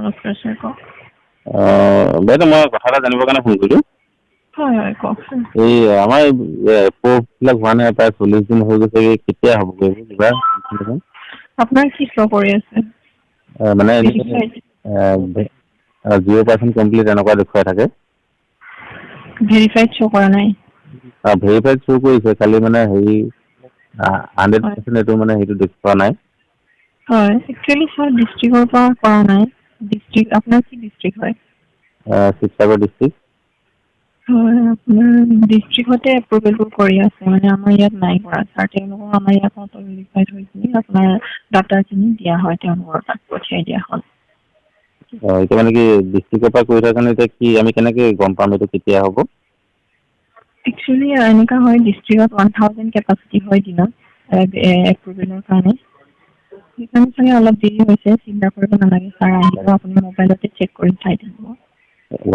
নমস্কাৰ স্যাৰ কওক বাইদেউ মই কথা এটা জানিবৰ কাৰণে ফোন কৰিলোঁ হয় হয় কওকচোন এই আমাৰ এপবিলাক হোৱা নাই প্ৰায় 40 দিন হৈ গৈছে কেতিয়া হ'ব কিবা আপোনাৰ কি শ্ব' কৰি আছে মানে 0% কমপ্লিট এনেকুৱা দেখুৱাই থাকে ভেৰিফাইড শ্ব' কৰা নাই ভেৰিফাইড শ্ব' কৰিছে খালি মানে হেৰি 100% এইটো মানে সেইটো দেখুওৱা নাই হয় একচুৱেলি ছাৰ ডিষ্ট্ৰিক্টৰ পৰা কৰা নাই ডিষ্ট্ৰিক্ট আপোনাৰ কি ডিষ্ট্ৰিক্ট হয় শিৱসাগৰ ডিষ্ট্ৰিক্ট হয় আপোনাৰ ডিষ্ট্ৰিক্টতে এপ্ৰুভেলটো কৰি আছে মানে আমাৰ ইয়াত নাই কৰা ছাৰ তেওঁলোকক আমাৰ ইয়াত ভেৰিফাইড হৈছিল আপোনাৰ ডাটাখিনি দিয়া হয় তেওঁলোকৰ তাত পঠিয়াই দিয়া হ'ল এতিয়া মানে কি ডিষ্ট্ৰিক্টৰ পৰা কৰি থকা কাৰণে এতিয়া কি আমি কেনেকৈ গম পাম এইটো কেতিয়া হ'ব একচুৱেলি এনেকুৱা হয় ডিষ্ট্ৰিক্টত 1000 কেপাচিটি হয় দিনত এপ্ৰুভেলৰ কাৰণে সেইকাৰণে চাগে অলপ দেৰি হৈছে চিন্তা কৰিব নালাগে ছাৰ আহিব আপুনি মোবাইলতে চেক কৰি চাই থাকিব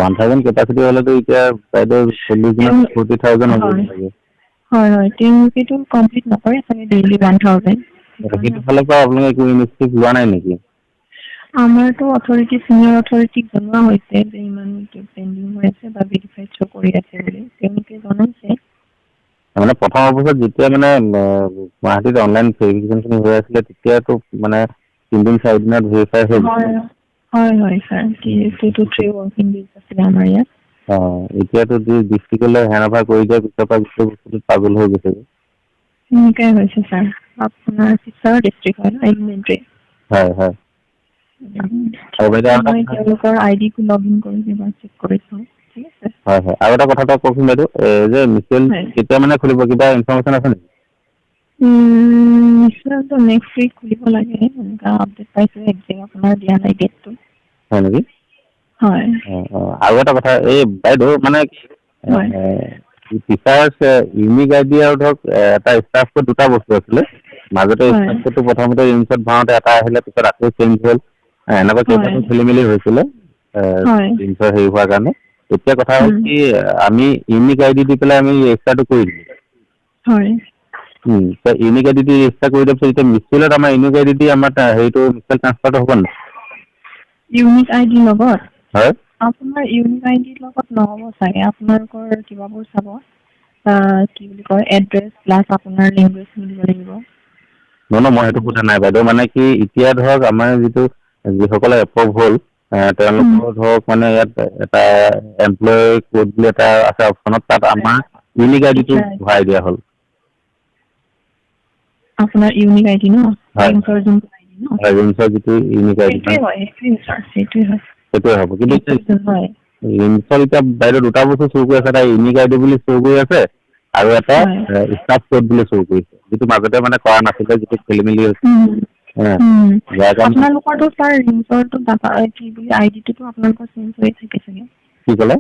1000 কেপাচিটি হ'লেতো এতিয়া বাইদেউ 40 দিনত 40,000 হ'ব লাগে হয় হয় তেওঁলোকেতো কমপ্লিট নকৰে চাগে ডেইলি 1000 সেইটো ফালৰ পৰা আপোনালোকে একো ইনিচিয়েটিভ লোৱা নাই নেকি আমাৰতো অথৰিটি চিনিয়ৰ অথৰিটিক জনোৱা হৈছে যে ইমান পেণ্ডিং হৈ আছে বা ভেৰিফাইড শ্ব' কৰি আছে বুলি তেওঁলোকে জনাইছে মানে প্ৰথম অৱস্থাত যেতিয়া মানে গুৱাহাটীত অনলাইন ভেৰিফিকেশ্যনখিনি হৈ আছিলে তেতিয়াতো মানে 3 দিন 4 দিনত ভেৰিফাই হৈ হয় হয় হয় ছাৰ 2 to 3 ৱৰ্কিং ডেজ আছিলে আমাৰ ইয়াত এতিয়াতো ডিষ্ট্ৰিক্টলৈ হেণ্ডঅভাৰ কৰি দিয়াৰ পিছৰ পৰা গোটেই বস্তুটো পাগল হৈ গৈছে এনেকুৱাই হৈছে ছাৰ আপোনাৰ শিৱসাগৰ ডিষ্ট্ৰিক্ট হয় ন এলিমেণ্টাৰী হয় হয় মই তেওঁলোকৰ আইডিটো লগ ইন কৰি এবাৰ চেক কৰি চাওঁ ঠিক আছে হয় হয় আৰু এটা কথা এটা কওকচোন বাইদেউ যে মিউচুৱেল কেতিয়া মানে খুলিব কিবা ইনফৰমেশ্যন আছে নেকি মিউচুৱেলটো নেক্সট উইক খুলিব লাগে এনেকুৱা আপডেট পাইছোঁ একজেক্ট আপোনাৰ দিয়া নাই ডেটটো হয় নেকি হয় আৰু এটা কথা এই বাইদেউ মানে টিচাৰ্ছ ইউনিক আইডি আৰু ধৰক এটা ষ্টাফ কোড দুটা বস্তু আছিলে মাজতে ষ্টাফ কোডটো প্ৰথমতে ইনচাৰ্ট ভৰাওঁতে এটা আহিলে পিছত আকৌ চেঞ্জ হ'ল এনেকুৱা কেইবাটাও খেলি মেলি হৈছিলে ইনচাৰ্ট হেৰি হোৱাৰ কাৰণে এতিয়া কথা হ'ল কি আমি ইউনিক আইডি দি পেলাই আমি ৰেজিষ্টাৰটো কৰি দিলোঁ ইউনিক আইডি দি ৰেজিষ্টাৰ কৰি দিয়াৰ পিছত এতিয়া মিউচুৱেলত আমাৰ ইউনিক আইডি দি আমাৰ হেৰিটো মিউচুৱেল ট্ৰান্সফাৰটো হ'ব নাই ইউনিক আইডিৰ লগত হয় আপোনাৰ ইউনিক আইডিৰ লগত নহ'ব চাগে আপোনালোকৰ কিবাবোৰ চাব কি বুলি কয় এড্ৰেছ প্লাছ আপোনাৰ লেংগুৱেজ মিলিব লাগিব নহয় মই সেইটো সোধা নাই বাইদেউ মানে কি এতিয়া ধৰক আমাৰ যিসকলে এপ্ৰুভ হ'ল তেওঁলোকৰ ধৰক মানে ইয়াত এটা এমপ্লয় কোড বুলি এটা আছে অপশ্যনত তাত আমাৰ ইউনিক আইডিটো ভৰাই দিয়া হ'ল আপোনাৰ ইউনিক আইডি ন যিটো ইউনিক আইডি সেইটোৱে হ'ব কিন্তু ইনষ্টল এতিয়া বাইদেউ দুটা বস্তু শ্ব' কৰি আছে এটা ইউনিক আইডি বুলি শ্ব' কৰি আছে আৰু এটা ষ্টাফ কোড বুলি শ্ব' কৰিছে যিটো মাজতে মানে কৰা নাছিলে যিটো খেলি মেলি হৈছে আপোনালোকৰতো ছাৰ ৰিঞ্চৰটো ডাটা কি বুলি আইডিটোতো আপোনালোকৰ চেঞ্জ হৈ থাকে চাগে কি ক'লে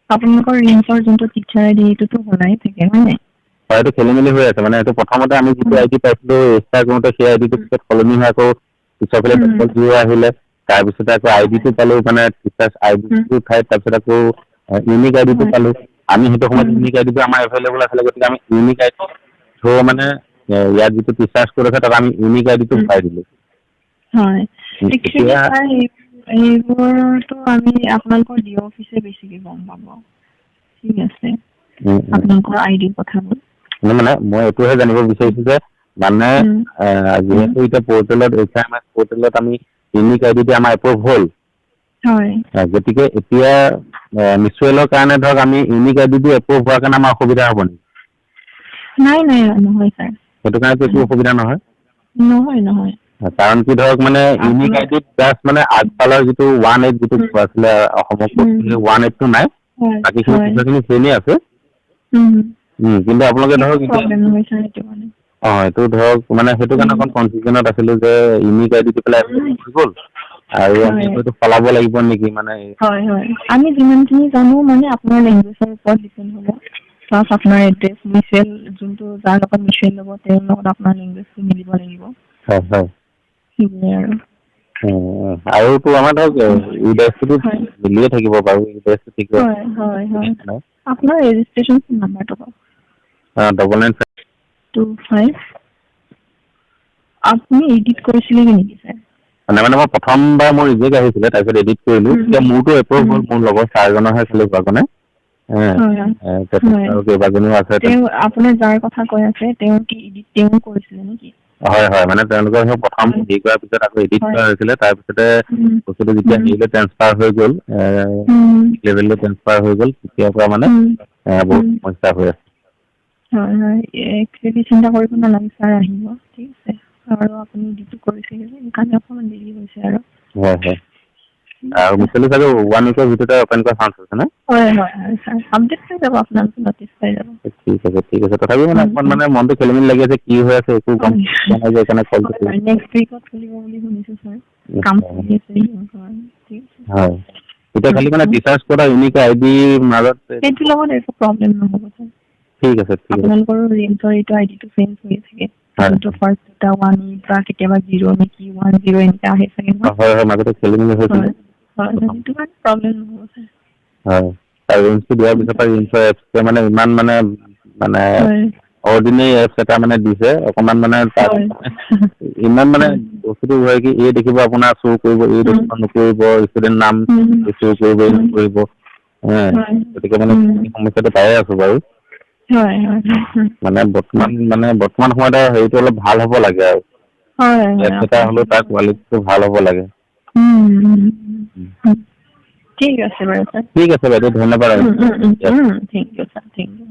আপোনালোকৰ ৰিঞ্চৰ যোনটো টিচাৰ আইডি সেইটোতো বনাই থাকে হয় নাই হয় এইটো খেলি মেলি হৈ আছে মানে এইটো প্ৰথমতে আমি যিটো আইডি পাইছিলোঁ ৰেজিষ্টাৰ কৰোঁতে সেই আইডিটো পিছত সলনি হৈ আকৌ পিছৰ ফালে জিৰ' আহিলে তাৰপিছতে আকৌ আইডিটো পালোঁ মানে টিচাৰ্ছ আইডিটোৰ ঠাইত তাৰপিছত আকৌ ইউনিক আইডিটো পালোঁ আমি সেইটো সময়ত ইউনিক আইডিটো আমাৰ এভেইলেবল আছিলে গতিকে আমি ইউনিক আইডি থ্ৰু মানে ইয়াত যিটো টিচাৰ্ছ কোড আছে তাত আমি ইউনিক আইডিটো ভৰাই দিলোঁ হয় এইবোৰতো আমি আপোনালোকৰ ডি অফিচে বেছিকৈ গম পাব ঠিক আছে আপোনালোকৰ আইডিৰ কথাবোৰ মানে মই এইটোহে জানিব বিচাৰিছোঁ যে মানে যিহেতু এতিয়া পৰ্টেলত HRMS পৰ্টেলত আমি ইউনিক আইডি দি আমাৰ এপ্ৰুভ হ'ল গতিকে এতিয়া মিউচুৱেলৰ কাৰণে ধৰক আমি ইউনিক আইডি দি এপ্ৰুভ হোৱাৰ কাৰণে আমাৰ অসুবিধা হ'ব নেকি নাই নহয় ছাৰ সেইটো কাৰণেতো একো অসুবিধা নহয় নহয় কাৰণ কি ধৰক মানে ইউনিক আইডিত জাষ্ট মানে আগফালৰ যিটো 18 যিটো আছিলে অসমৰ 18টো নাই বাকীখিনি চেমেই আছে কিন্তু আপোনালোকে ধৰক এইটো ধৰক মানে সেইটো কাৰণে অকণ কনফিউজনত আছিলোঁ যে ইউনিক আইডি দি পেলাই গ'ল আৰু আমি এইটো সলাব লাগিব নেকি মানে আমি যিমানখিনি জানো মানে আপোনাৰ লেংগুৱেজৰ ওপৰত ডিপেণ্ড হ'ব প্লাছ আপোনাৰ এড্ৰেছ মিউচুৱেল যোনটো যাৰ লগত মিউচুৱেল ল'ব তেওঁৰ লগত আপোনাৰ লেংগুৱেজটো মিলিব লাগিব হয় সেইবোৰে আৰুতো আমাৰ ধৰক ইউডাইছটোতো মিলিয়ে থাকিব বাৰু ইউডাইছটো ঠিক আপোনাৰ ৰেজিষ্ট্ৰেশ্যন নাম্বাৰটো কওক 9925 আপুনি এডিট কৰিছিলে নেকি ছাৰ মানে মই প্ৰথমবাৰ মোৰ ৰিজেক্ট আহিছিলে, তাৰপিছত এডিট কৰিলো, এতিয়া মোৰতো এপ্ৰুভ হ'ল, মোৰ লগৰ চাৰজনৰহে খালি হোৱা কাৰণে। কেইবাজনীও আছে। আপোনাৰ যাৰ কথা কৈ আছে তেওঁ কি এডিট তেওঁ কৰিছিলে নেকি? হয় হয়, মানে তেওঁলোকৰ সেই প্ৰথম হেৰি কৰাৰ পিছত আকৌ এডিট কৰা হৈছিলে, তাৰপিছতে বস্তুটো যেতিয়া হেৰিলৈ ট্ৰেন্সফাৰ হৈ গ'ল, লেভেললৈ ট্ৰেন্সফাৰ হৈ গ'ল, তেতিয়াৰ পৰা মানে বহুত সমস্যা হৈ আছে। হয় হয়, একচুৱেলি চিন্তা কৰিব নালাগে, ছাৰ আহিব, ঠিক আছে, আৰু আপুনি ডিটো কৰিছে সেইকাৰণে অকণমান দেৰি হৈছে আৰু। হয় হয়, আৰু মিছালি চাগে 1 উইকৰ ভিতৰতে অপেন কৰা চান্স আছে ন? হয় হয় হয় ছাৰ, আপডেট পাই যাব, আপোনালোকে নটিচ পাই যাব। ঠিক আছে ঠিক আছে, তথাপিও মানে অকণমান মানে মনটো খেলি মেলি লাগি আছে, কি হৈ আছে একো গম পোৱা নাই যে, সেইকাৰণে কল কৰিছোঁ। নেক্সট উইকত খুলিব বুলি শুনিছোঁ ছাৰ, কাম চলি আছে ঠিক আছে। হয়, এতিয়া খালি মানে টিচাৰ্ছ কৰা ইউনিক আইডি মাজত সেইটোৰ লগত একো প্ৰব্লেম নহ'ব ছাৰ। ঠিক আছে ঠিক আছে। আপোনালোকৰ ৰেঞ্জৰ এইটো আইডিটো চেঞ্জ হৈ থাকে, কিন্তু ফাৰ্ষ্ট দুটা 1 বা কেতিয়াবা 0 নেকি 1 0 এনেকৈ আহে চাগে। হয় হয়, মাজতে খেলি মেলি হৈছিলে। হয়, সেইটো কাৰণে প্ৰব্লেম নহ'ব ছাৰ। হয়, আৰু ৰেঞ্জটো দিয়াৰ পিছৰ পৰা ৰেঞ্জৰ এপছটোৱে মানে ইমান মানে অৰ্ডিনেৰী এপছ এটা মানে দিছে, অকণমান মানে তাত ইমান মানে বস্তুটো হয় কি, এই দেখিব আপোনাৰ শ্ব' কৰিব, এই দেখিব নকৰিব, ষ্টুডেণ্ট নাম শ্ব' কৰিব, এই নকৰিব, গতিকে মানে সমস্যাটো পায়ে আছো বাৰু। মানে বৰ্তমান সময়ত হেৰিটো অলপ ভাল হ'ব লাগে আৰু এপছ এটা হ'লেও তাৰ কোৱালিটিটো ভাল হ'ব লাগে। ঠিক আছে বাৰু ছাৰ। ঠিক আছে বাইদেউ, ধন্যবাদ। Thank you sir, thank U.